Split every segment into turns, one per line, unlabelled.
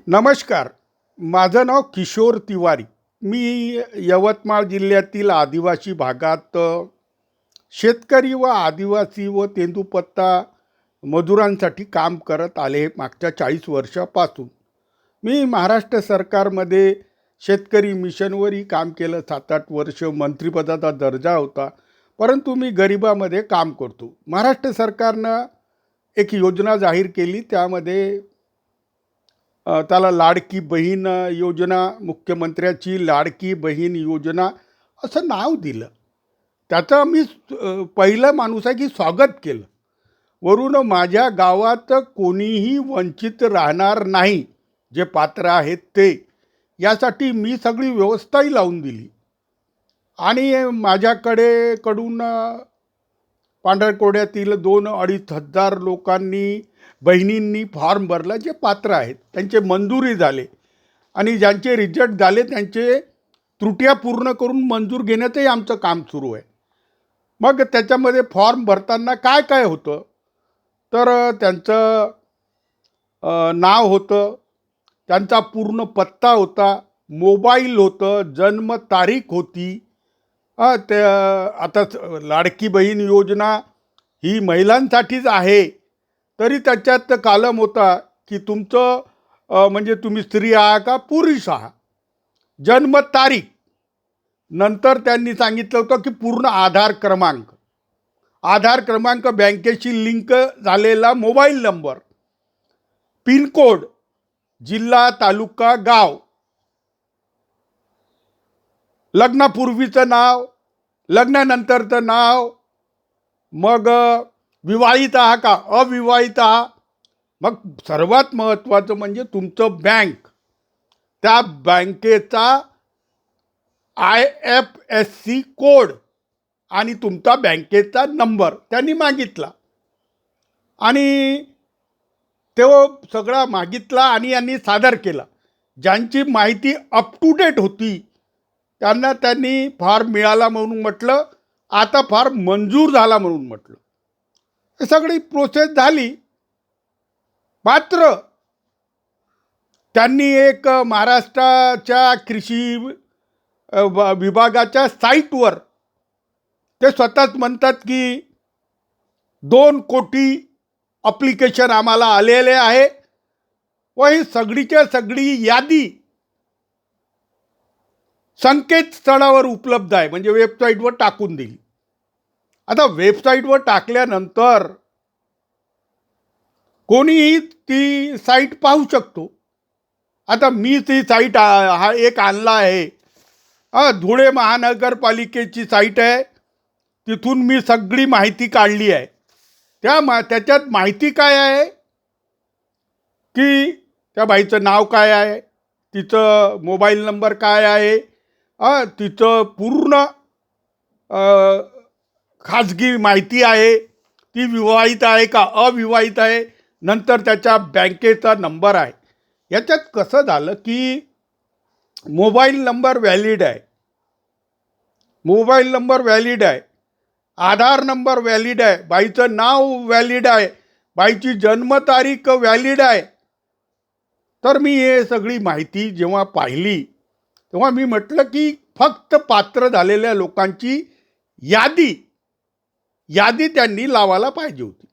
नमस्कार. माझं नाव किशोर तिवारी. मी यवतमाळ जिल्ह्यातील आदिवासी भागात शेतकरी व आदिवासी व तेंदूपत्ता मजुरांसाठी काम करत आले मागच्या 40 वर्षापासून. मी महाराष्ट्र सरकारमध्ये शेतकरी मिशनवरही काम केलं. 7-8 वर्ष मंत्रिपदाचा दर्जा होता. परंतु मी गरिबामध्ये काम करतो. महाराष्ट्र सरकारनं एक योजना जाहीर केली. त्यामध्ये त्याला लाडकी बहीण योजना, मुख्यमंत्र्याची लाडकी बहीण योजना असं नाव दिलं. त्याचं मी पहिलं माणूस आहे की स्वागत केलं. वरून माझ्या गावात कोणीही वंचित राहणार नाही, जे पात्र आहेत ते. यासाठी मी सगळी व्यवस्थाही लावून दिली. आणि माझ्याकडून पांढरकवड्यातील 2-2.5 हजार लोकांनी, बहिणींनी फॉर्म भरला, जे पात्र आहेत. त्यांचे मंजुरी झाले आणि ज्यांचे रिजेक्ट झाले त्यांचे त्रुट्या पूर्ण करून मंजूर घेण्याचंही आमचं काम सुरू आहे. मग त्याच्यामध्ये फॉर्म भरताना काय काय होतं, तर त्यांचं नाव होतं, त्यांचा पूर्ण पत्ता होता, मोबाईल होतं, जन्मतारीख होती. ते आता लाडकी बहीण योजना ही महिलांसाठीच आहे, तरी त्याच्यात कॉलम होता की तुमचं म्हणजे तुम्ही स्त्री आहात का पुरुष आहात, जन्मतारीख. नंतर त्यांनी सांगितलं होतं की पूर्ण आधार क्रमांक, बँकेशी लिंक झालेला मोबाईल नंबर, पिनकोड, जिल्हा, तालुका, गाव, लग्नापूर्वीचं नाव, लग्नानंतरचं नाव, मग विवाहित आहात का अविवाहित आहात. मग सर्वात महत्त्वाचं म्हणजे तुमचं बँक, त्या बँकेचा IFSC कोड आणि तुमचा बँकेचा नंबर त्यांनी मागितला. आणि तो सगळा मागितला आणि यांनी सादर केला. ज्यांची माहिती अप टू डेट होती त्यांनी फॉर्म मिळाला म्हणून म्हटलं, आता फॉर्म मंजूर झाला म्हणून म्हटलं. हे सगळी प्रोसेस झाली. मात्र त्यांनी एक महाराष्ट्राच्या कृषी विभागाच्या साईटवर ते स्वतःच म्हणतात की 2 कोटी ॲप्लिकेशन आम्हाला आलेले आहे व ही सगळीच्या सगळी यादी संकेतस्थळावर उपलब्ध आहे, म्हणजे वेबसाईटवर टाकून दिली. आता वेबसाईटवर टाकल्यानंतर कोणीही ती साईट पाहू शकतो. आता मी ती साईट हा एक आणला आहे. धुळे महानगरपालिकेची साईट आहे. तिथून मी सगळी माहिती काढली आहे. त्याच्यात माहिती काय आहे की त्या बाईचं नाव काय आहे, तिचं मोबाईल नंबर काय आहे, तिचं पूर्ण खाजगी माहिती आहे, ती विवाहित आहे का अविवाहित आहे, नंतर त्याच्या बँकेचा नंबर आहे. याच्यात कसं झालं की मोबाईल नंबर व्हॅलिड आहे, आधार नंबर व्हॅलिड आहे, बाईचं नाव व्हॅलिड आहे, बाईची जन्मतारीख व्हॅलिड आहे. तर मी हे सगळी माहिती जेव्हा पाहिली तेव्हा मी म्हटलं की फक्त पात्र झालेल्या लोकांची यादी त्यांनी लावायला पाहिजे होती.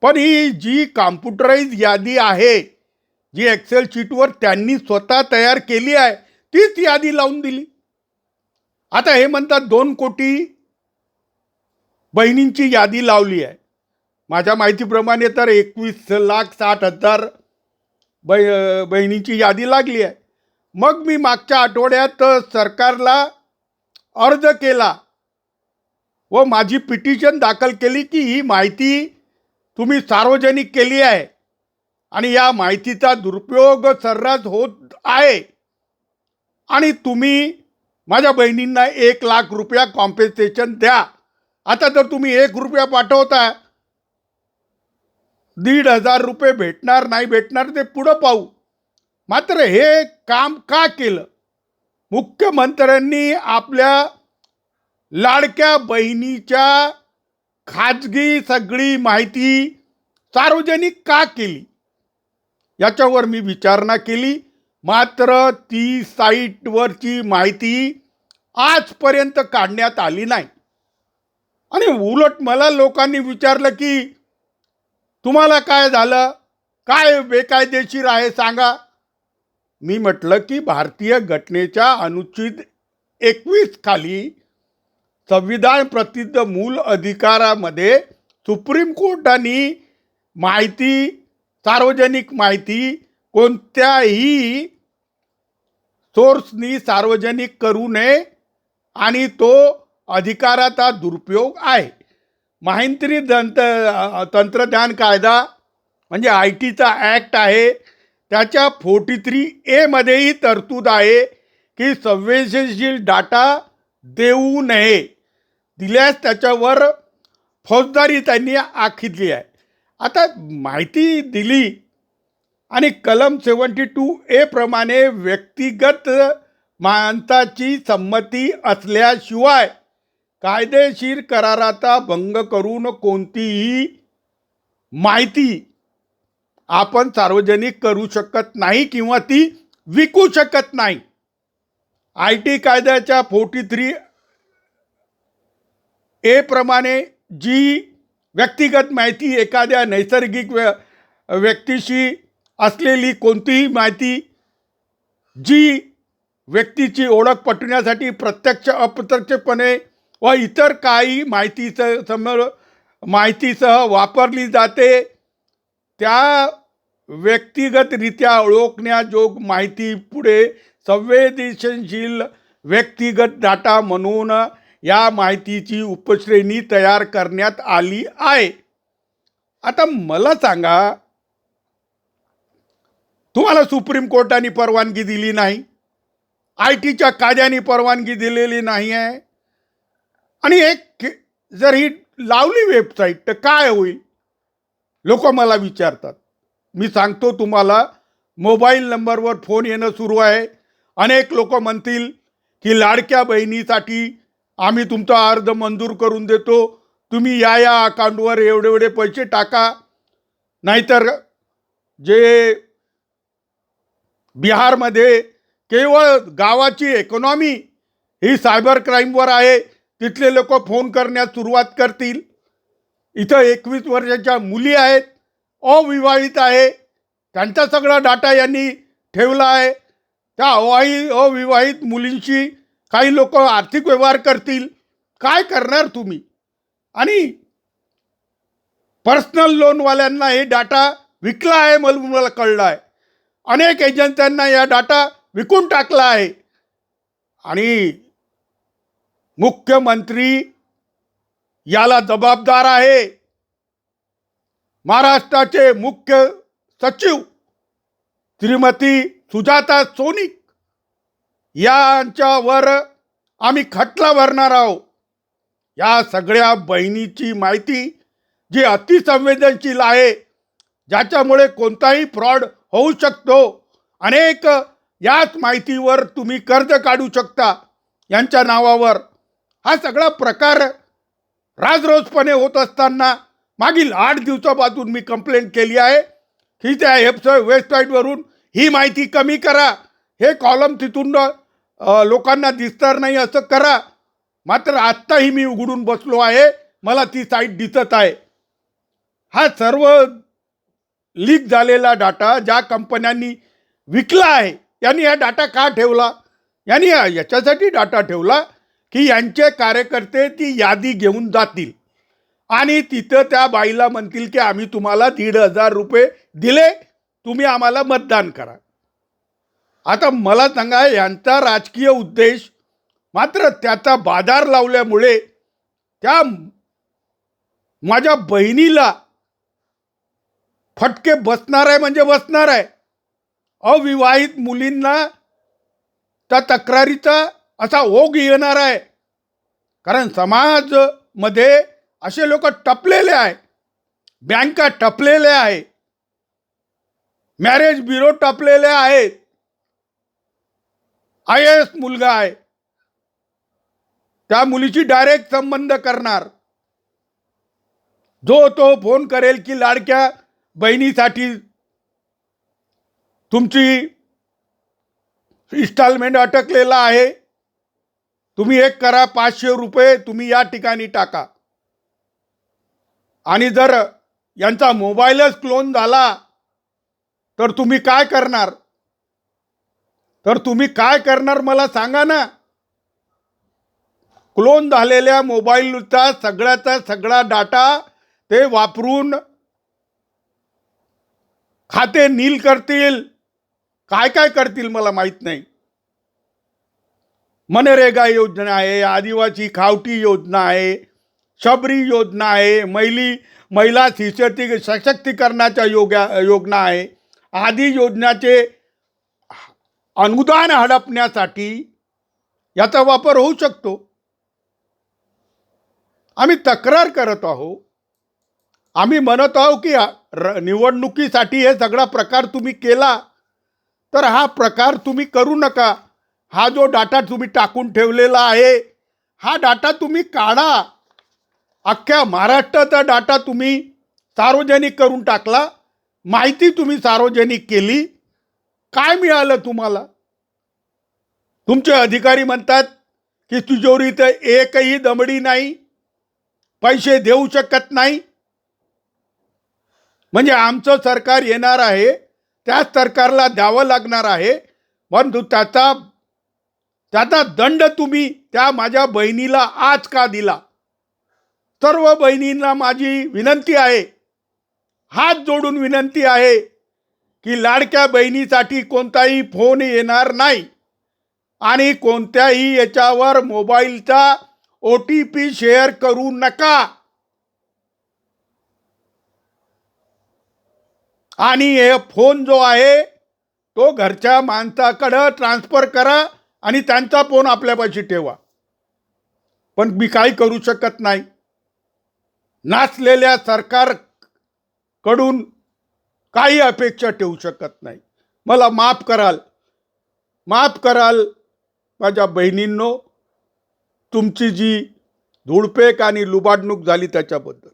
पण ही जी कॉम्प्युटराइज यादी आहे, जी एक्सेल शीटवर त्यांनी स्वतः तयार केली आहे, तीच यादी लावून दिली. आता हे म्हणतात 2 कोटी बहिणींची यादी लावली आहे. माझ्या माहितीप्रमाणे तर 21,60,000 बहिणींची यादी लागली आहे. मग मी मागच्या आठवड्यात सरकारला अर्ज केला व माझी पिटिशन दाखल केली की ही माहिती तुम्ही सार्वजनिक केली आहे आणि या माहितीचा दुरुपयोग सर्रास होत आहे आणि तुम्ही माझ्या बहिणींना 1,00,000 रुपया कॉम्पेन्सेशन द्या. आता जर तुम्ही 1 रुपया पाठवता, 1,500 रुपये भेटणार नाही भेटणार ते पुढं पाहू. मात्र हे काम का केलं? मुख्यमंत्र्यांनी आपल्या लाडक्या बहिणीच्या खाजगी सगळी माहिती सार्वजनिक का केली? याच्यावर मी विचारणा केली, मात्र ती साईटवरची माहिती आजपर्यंत काढण्यात आली नाही. आणि उलट मला लोकांनी विचारलं की तुम्हाला काय झालं, काय बेकायदेशीर आहे सांगा. मी म्हटलं की भारतीय घटनेच्या अनुच्छेद 21 खाली संविधान प्रसिद्ध मूल अधिकारामध्ये सुप्रीम कोर्टाने माहिती, सार्वजनिक माहिती कोणत्याही सोर्सनी सार्वजनिक करू नये आणि तो अधिकाराचा दुरुपयोग आहे. माहिती तंत्रज्ञान कायदा म्हणजे आय टीचा ॲक्ट आहे, त्याच्या 43A मध्येही तरतूद आहे की संवेदनशील डाटा देऊ नये, दिल्यास त्याच्यावर फौजदारी त्यांनी आखितली आहे. आता माहिती दिली आणि कलम 72A प्रमाणे व्यक्तिगत माणसाची संमती असल्याशिवाय कायदेशीर कराराचा भंग करून कोणतीही माहिती आपण सार्वजनिक करू शकत नाही किंवा ती विकू शकत नाही. आय टी कायद्याच्या 43A प्रमाणे जी व्यक्तिगत माहिती एखाद्या नैसर्गिक व्यक्तीशी असलेली कोणतीही माहिती जी व्यक्तीची ओळख पटवण्यासाठी प्रत्यक्ष अप्रत्यक्षपणे व इतर काही माहितीसह वापरली जाते, त्या व्यक्तिगतरित्या ओळखण्याजोग माहिती पुढे संवेदनशील व्यक्तिगत डाटा म्हणून या माहितीची उपश्रेणी तयार करण्यात आली आहे. आता मला सांगा, तुम्हाला सुप्रीम कोर्टाने परवानगी दिली नाही, आय टीच्या कायद्याने परवानगी दिलेली नाही आहे, आणि एक जर ही लावली वेबसाईट तर काय होईल, लोक मला विचारतात. मी सांगतो तुम्हाला, मोबाईल नंबरवर फोन येणं सुरू आहे. अनेक लोक म्हणतील की लाडक्या बहिणीसाठी आम्ही तुमचा अर्ज मंजूर करून देतो, तुम्ही या अकाउंटवर एवढे एवढे पैसे टाका. नाहीतर जे बिहारमध्ये केवळ गावाची इकॉनॉमी ही सायबर क्राईमवर आहे, तिथले लोक फोन करण्यास सुरुवात करतील. इथं 21 वर्षाच्या मुली आहेत, अविवाहित आहे, त्यांचा सगळा डाटा यांनी ठेवला आहे. त्या अविवाहित मुलींशी काही लोक आर्थिक व्यवहार करतील. काय करणार तुम्ही? आणि पर्सनल लोनवाल्यांना हे डाटा विकला आहे, मला कळलं आहे. अनेक एजंटांना या डाटा विकून टाकला आहे. आणि मुख्यमंत्री याला जबाबदार आहे. महाराष्ट्राचे मुख्य सचिव श्रीमती सुजाता सोनिक यांच्यावर आम्ही खटला भरणार आहोत. या सगळ्या बहिणीची माहिती जी अतिसंवेदनशील आहे, ज्याच्यामुळे कोणताही फ्रॉड होऊ शकतो. अनेक याच माहितीवर तुम्ही कर्ज काढू शकता यांच्या नावावर. हा सगळा प्रकार राजरोसपणे होत असताना मागील 8 दिवसापासून मी कंप्लेंट केली आहे की त्या वेबसाईटवरून ही माहिती कमी करा, हे कॉलम तिथून लोकांना दिसणार नाही असं करा. मात्र आत्ताही मी उघडून बसलो आहे, मला ती साईट दिसत आहे. हा सर्व लीक झालेला डाटा ज्या कंपन्यांनी विकला आहे, यांनी हा डाटा का ठेवला? यांनी याच्यासाठी डाटा ठेवला की यांचे कार्यकर्ते ती यादी घेऊन जातील आणि तिथं त्या बाईला म्हणतील की आम्ही तुम्हाला 1,500 रुपये दिले, तुम्ही आम्हाला मतदान करा. आता मला सांगा, यांचा राजकीय उद्देश, मात्र त्याचा बाजार लावल्यामुळे त्या माझ्या बहिणीला फटके बसणार आहे म्हणजे बसणार आहे. अविवाहित मुलींना त्या तक्रारीचा असा ओघ येणार आहे. कारण समाजमध्ये असे लोक टपलेले आहे, बँका टपलेले आहे, मॅरेज ब्युरो टपलेले आहेत. IAS मुलगा आहे, त्या मुलीची डायरेक्ट संबंध करणार. जो तो फोन करेल की लाडक्या बहिणीसाठी तुमची इन्स्टॉलमेंट अटकलेला आहे, तुम्ही एक करा, 500 रुपये तुम्ही या ठिकाणी टाका. आणि जर यांचा मोबाईलच क्लोन झाला तर तुम्ही काय करणार? मला सांगा ना. क्लोन झालेल्या मोबाईलचा सगळ्याचा सगळा डाटा ते वापरून खाते नील करतील, काय काय करतील मला माहित नाही. मनरेगा योजना आहे, आदिवासी खावटी योजना आहे, शबरी योजना आहे, महिला सशक्तीकरणाच्या योजना आहे. आदी योजनाचे अनुदान हडपण्यासाठी याचा वापर होऊ शकतो. आम्ही तक्रार करत आहोत. आम्ही म्हणत आहोत की निवडणुकीसाठी हे सगळा प्रकार तुम्ही केला, तर हा प्रकार तुम्ही करू नका. हा जो डाटा तुम्ही टाकून ठेवलेला आहे, हा डाटा तुम्ही काढा. अख्ख्या महाराष्ट्राचा डाटा तुम्ही सार्वजनिक करून टाकला, माहिती तुम्ही सार्वजनिक केली. काय मिळालं तुम्हाला? तुमचे अधिकारी म्हणतात की तिजोरीत एकही दमडी नाही, पैसे देऊ शकत नाही. म्हणजे आमचं सरकार येणार आहे, त्याच सरकारला द्यावं लागणार आहे, परंतु त्याचा दंड तुम्ही त्या माझ्या बहिणीला आज का दिला? सर्व बहिणींना माझी विनंती आहे, हात जोडून विनंती आहे की लाडक्या बहिणीसाठी कोणताही फोन येणार नाही आणि कोणत्याही याच्यावर मोबाईलचा OTP शेअर करू नका. आणि हे फोन जो आहे तो घरच्या माणसाकडं ट्रान्सफर करा आणि त्यांचा फोन आपल्यापाशी ठेवा. पण मी काही करू शकत नाही. नाचलेल्या सरकारकडून काही अपेक्षा ठेवू शकत नाही. मला माफ कराल माझ्या बहिणींनो, तुमची जी धुळपेक आणि लुबाडणूक झाली त्याच्याबद्दल.